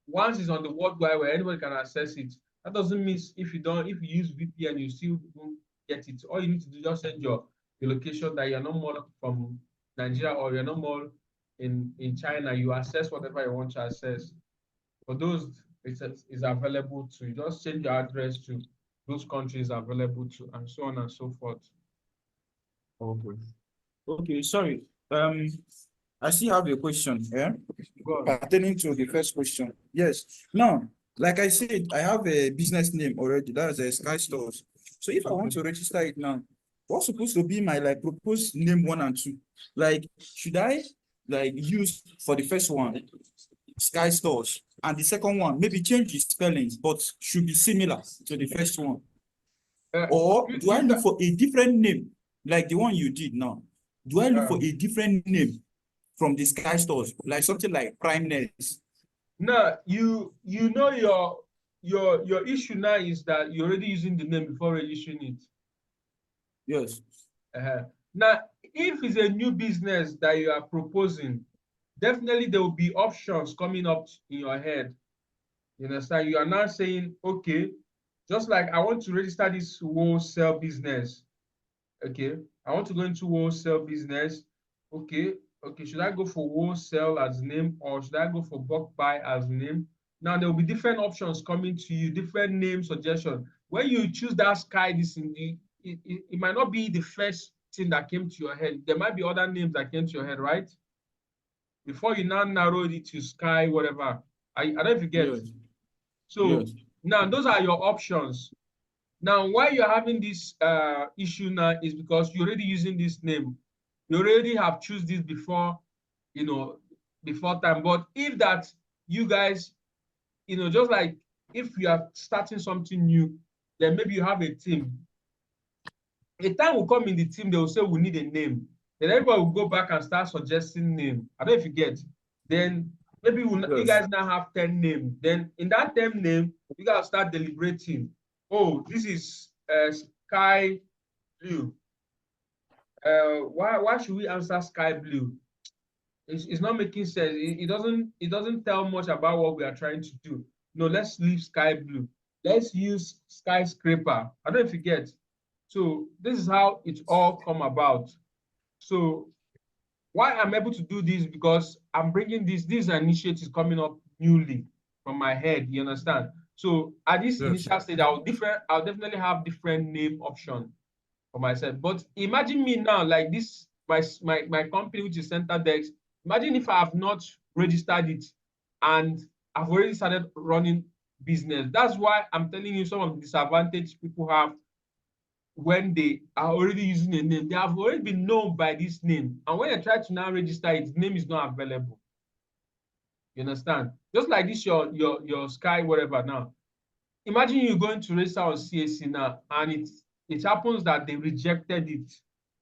once it's on the World Wide Web, anybody can access it. That doesn't mean if you use VPN, you still won't get it. All you need to do is just send your location that you're no more from Nigeria or you're no more in China. You access whatever you want to access. For those, it's available to you. Just change your address to those countries available to, and so on and so forth. Okay. Okay, sorry. I still have a question, yeah? Pertaining to the first question. Yes. Now, like I said, I have a business name already. That's a Sky Stores. So if I want to register it now, what's supposed to be my like proposed name 1 and 2? Like, should I like use for the first one Sky Stores, and the second one maybe change the spellings, but should be similar to the first one? Or do I look for a different name like the one you did now? Do I look for a different name from the Sky Stores, like something like Primeness? No, you know your issue now is that you're already using the name before registering it. Yes. Now, if it's a new business that you are proposing, definitely there will be options coming up in your head. You understand? You are now saying, okay, just like I want to register this wholesale business. Okay, I want to go into wholesale business. Okay, should I go for wholesale as name or should I go for bulk buy as name? Now there will be different options coming to you, different name suggestion. When you choose that Sky, it might not be the first thing that came to your head. There might be other names that came to your head, right? Before you now narrow it to Sky, whatever. I don't know if you get. Yes. So Yes. now those are your options. Now, why you're having this issue now is because you're already using this name. You already have choose this before, before time. But if that you guys, just like if you are starting something new, then maybe you have a team. A time will come in the team, they will say, we need a name. Then everybody will go back and start suggesting name. I don't know if you get. Then maybe you guys now have 10 names. Then in that 10 name, you guys start deliberating. Oh, this is sky blue. Why should we answer sky blue? It's not making sense. It doesn't tell much about what we are trying to do. No, let's leave sky blue. Let's use skyscraper. I don't know if you get. So this is how it all come about. So why I'm able to do this, because I'm bringing these initiatives coming up newly from my head. You understand? So at this initial stage, I'll definitely have different name option for myself. But imagine me now, like this, my company, which is CenterDex. Imagine if I have not registered it and I've already started running business. That's why I'm telling you some of the disadvantage people have when they are already using a name. They have already been known by this name. And when they try to now register it, the name is not available. You understand? Just like this, your Sky, whatever now. Imagine you going to register on C.A.C now, and it happens that they rejected it,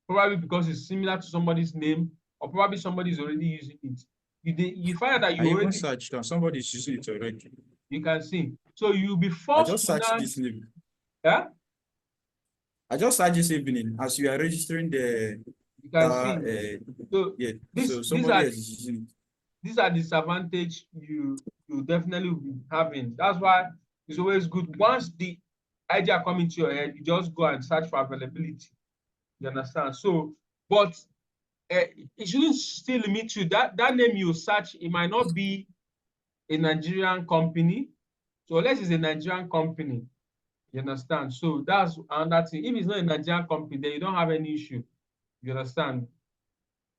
probably because it's similar to somebody's name, or probably somebody's already using it. You find out that you already searched and somebody's using it already. You can see. So you'll be I forced just to searched now. this name. Yeah? I just searched this evening as you are registering the. You can see. So yeah. this, So somebody else is using it. These are disadvantage you definitely will be having. That's why it's always good. Once the idea comes into your head, you just go and search for availability. You understand? So, but it shouldn't still limit you. That name you search, it might not be a Nigerian company. So unless it's a Nigerian company, you understand? So that's another thing. If it's not a Nigerian company, then you don't have any issue. You understand?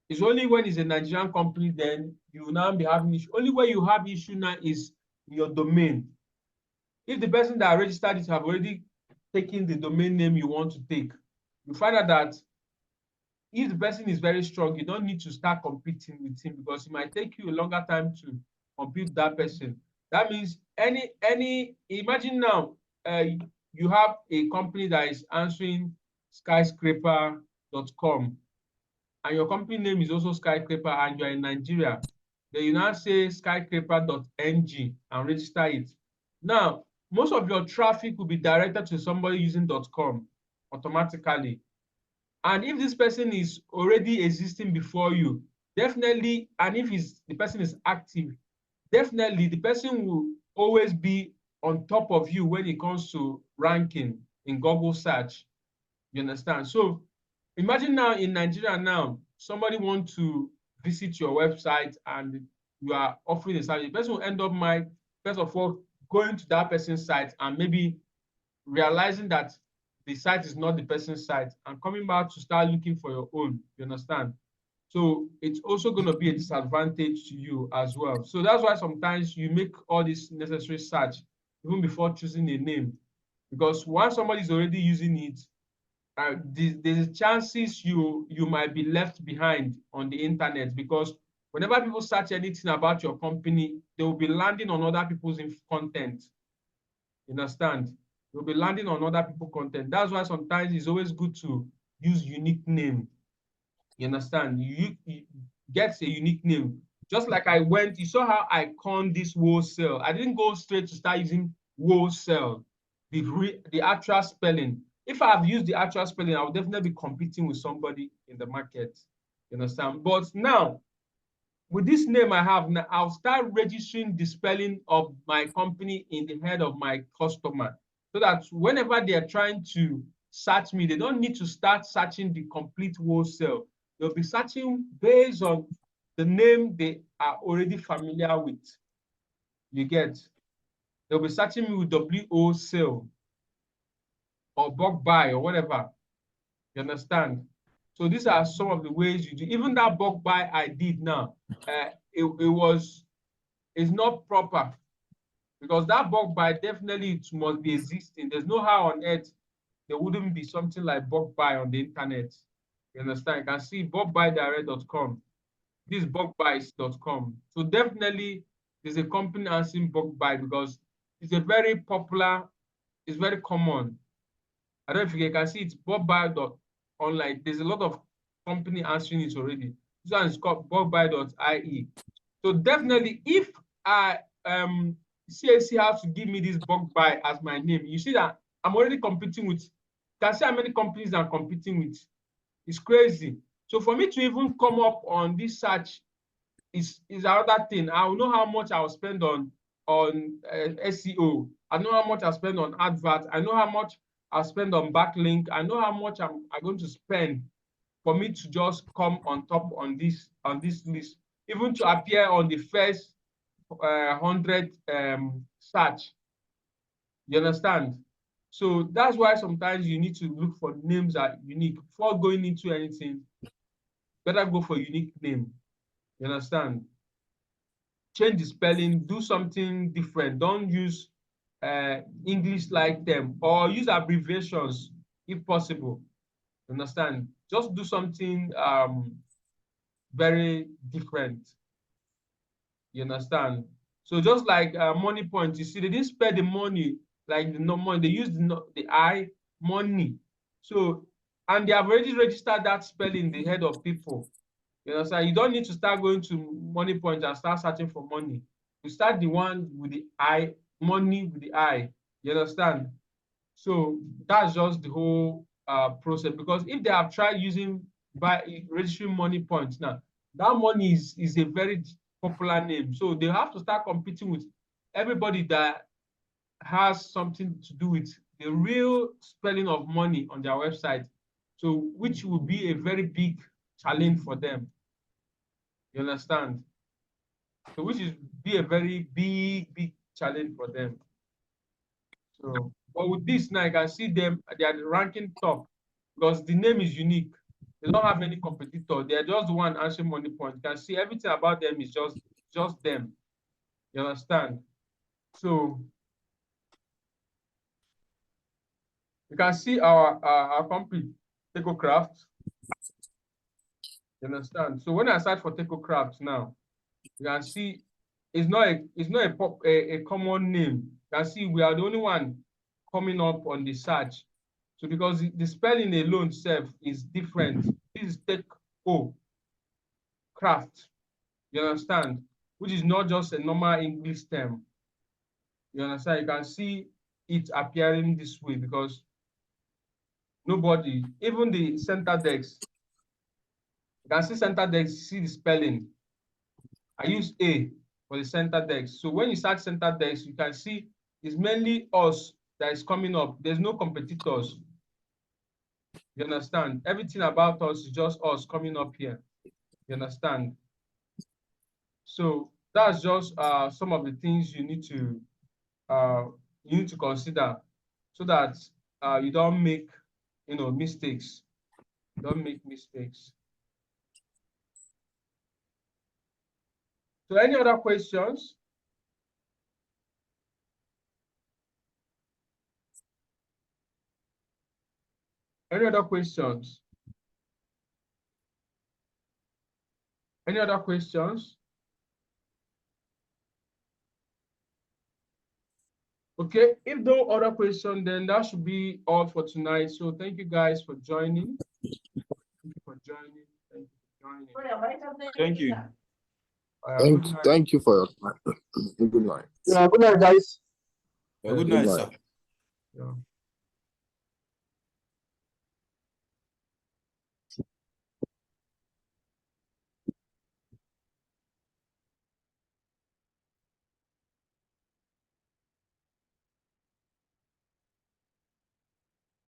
It's only when it's a Nigerian company, then you will now be having issue. Only when you have issue now is your domain. If the person that registered it have already taken the domain name you want to take, you find out that if the person is very strong, you don't need to start competing with him because it might take you a longer time to compete that person. That means imagine now you have a company that is answering skyscraper.com and your company name is also skyscraper and you're in Nigeria. Then you now say skyscraper.ng and register it. Now, most of your traffic will be directed to somebody using .com automatically. And if this person is already existing before you, definitely, and if the person is active, definitely the person will always be on top of you when it comes to ranking in Google search. You understand? So imagine now in Nigeria now, somebody wants to visit your website and you are offering a service. The person will end up first of all, going to that person's site and maybe realizing that the site is not the person's site and coming back to start looking for your own. You understand? So it's also going to be a disadvantage to you as well. So that's why sometimes you make all this necessary search even before choosing a name. Because once somebody is already using it, there's chances you might be left behind on the internet because whenever people search anything about your company, they will be landing on other people's content. You understand? You'll be landing on other people's content. That's why sometimes it's always good to use unique name. You understand? You get a unique name. Just like you saw how I conned this wholesale. I didn't go straight to start using wholesale, the actual spelling. If I have used the actual spelling, I would definitely be competing with somebody in the market. You understand? But now, with this name I have now, I'll start registering the spelling of my company in the head of my customer so that whenever they are trying to search me, they don't need to start searching the complete wholesale. They'll be searching based on the name they are already familiar with. You get? They'll be searching me with WO sale or bulk buy or whatever. You understand? So these are some of the ways you do. Even that bulk buy I did now, it's not proper because that bulk buy definitely it must be existing. There's no how on earth there wouldn't be something like bulk buy on the internet. You understand? You can see bulkbuydirect.com. This is bulkbuys.com. So definitely there's a company answering bulk buy because it's a very popular, it's very common. I don't know if you can see it's bulkbuy.online. There's a lot of company answering it already. This one is called bulkbuy.ie. So definitely, if C.A.C has to give me this bulk buy as my name, you see that I'm already competing with. You can see how many companies I'm competing with. It's crazy. So for me to even come up on this search is another thing. I will know how much I will spend on SEO. I know how much I spend on advert. I know how much I spend on backlink. I know how much I'm going to spend for me to just come on top on this list, even to appear on the first 100 search. You understand? So that's why sometimes you need to look for names that are unique before going into anything. Better go for unique name. You understand? Change the spelling, do something different. Don't use English like them or use abbreviations if possible. You understand? Just do something very different. You understand? So just like money point, you see, they didn't spell the money like the no money. They used the I money. So and they have already registered that spelling in the head of people. You understand? You don't need to start going to money point and start searching for money. You start the one with the I, money with the I. You understand? So that's just the whole process. Because if they have tried using by registering money points now, that money is a very popular name. So they have to start competing with everybody that has something to do with the real spelling of money on their website. So which will be a very big challenge for them. You understand? So which is be a very big challenge for them. So, but with this now, you can see them, they are ranking top because the name is unique. They don't have any competitor. They are just the one answering money point. You can see everything about them is just them. You understand? So you can see our company, TecoCraft. You understand? So when I search for TecoCraft now, you can see it's not a common name. You can see we are the only one coming up on the search. So because the spelling alone self is different. This is Teco Craft. You understand? Which is not just a normal English term. You understand? You can see it appearing this way because nobody, even the center desk, you can see center desk, see the spelling. I use A for the center desk. So when you search center desk, you can see it's mainly us that is coming up. There's no competitors. You understand? Everything about us is just us coming up here. You understand? So that's just some of the things you need to consider so that you don't make mistakes. Don't make mistakes. So any other questions? Any other questions? Any other questions? Okay, if no other question, then that should be all for tonight. So thank you guys for joining. Thank you for joining. Thank you for joining. Thank you. Thank you for your time. Good night. Yeah, good night, guys. Good night, sir. Yeah.